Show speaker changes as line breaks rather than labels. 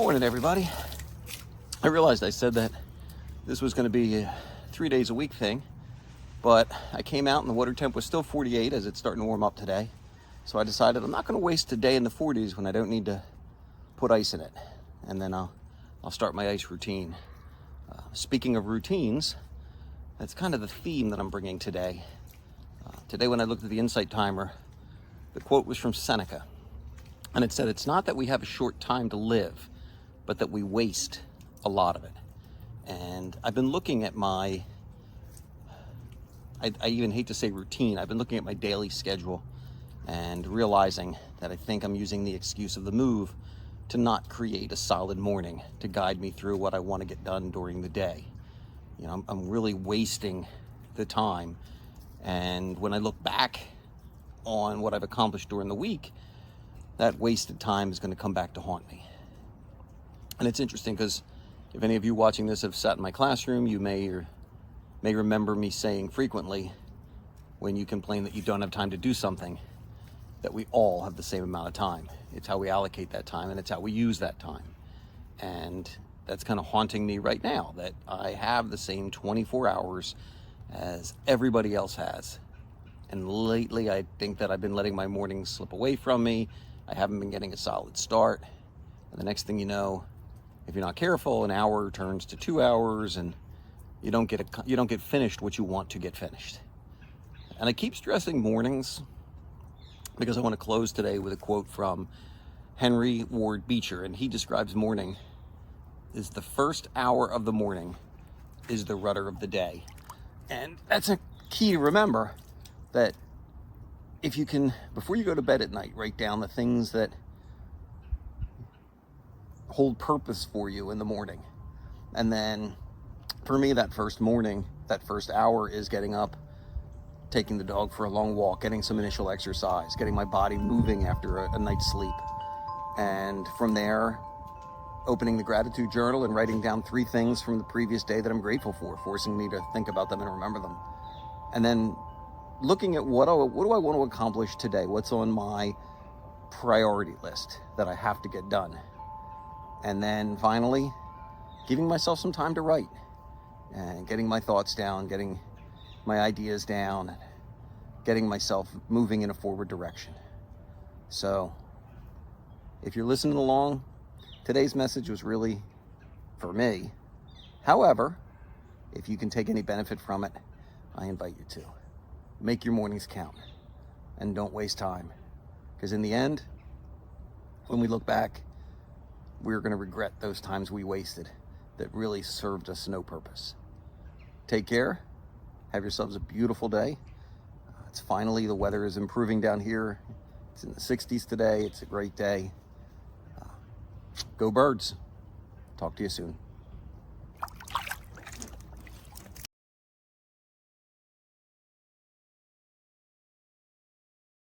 Morning, everybody. I realized I said that this was going to be a 3 days a week thing, but I came out and the water temp was still 48 as it's starting to warm up today. So I decided I'm not going to waste a day in the 40s when I don't need to put ice in it. And then I'll start my ice routine. Speaking of routines, that's kind of the theme that I'm bringing today. Today when I looked at the Insight Timer, the quote was from Seneca. And it said, "It's not that we have a short time to live, but that we waste a lot of it." And I've been looking at I even hate to say routine, I've been looking at my daily schedule and realizing that I think I'm using the excuse of the move to not create a solid morning to guide me through what I want to get done during the day. You know, I'm really wasting the time. And when I look back on what I've accomplished during the week, that wasted time is going to come back to haunt me. And it's interesting because if any of you watching this have sat in my classroom, you may remember me saying frequently, when you complain that you don't have time to do something, that we all have the same amount of time. It's how we allocate that time, and it's how we use that time. And that's kind of haunting me right now, that I have the same 24 hours as everybody else has. And lately, I think that I've been letting my mornings slip away from me. I haven't been getting a solid start. And the next thing you know, if you're not careful, an hour turns to 2 hours, and you don't get finished what you want to get finished. And I keep stressing mornings because I want to close today with a quote from Henry Ward Beecher, and he describes morning as the first hour of the morning is the rudder of the day. And that's a key to remember, that if you can, before you go to bed at night, write down the things that hold purpose for you in the morning. And then for me, that first hour is getting up, taking the dog for a long walk, getting some initial exercise, getting my body moving after a night's sleep. And from there, opening the gratitude journal and writing down 3 things from the previous day that I'm grateful for, forcing me to think about them and remember them. And then looking at what do I want to accomplish today? What's on my priority list that I have to get done? And then finally, giving myself some time to write and getting my thoughts down, getting my ideas down, getting myself moving in a forward direction. So if you're listening along, today's message was really for me. However, if you can take any benefit from it, I invite you to. Make your mornings count and don't waste time. Because in the end, when we look back, we're going to regret those times we wasted that really served us no purpose. Take care. Have yourselves a beautiful day. It's finally, the weather is improving down here. It's in the 60s today. It's a great day. Go Birds. Talk to you soon.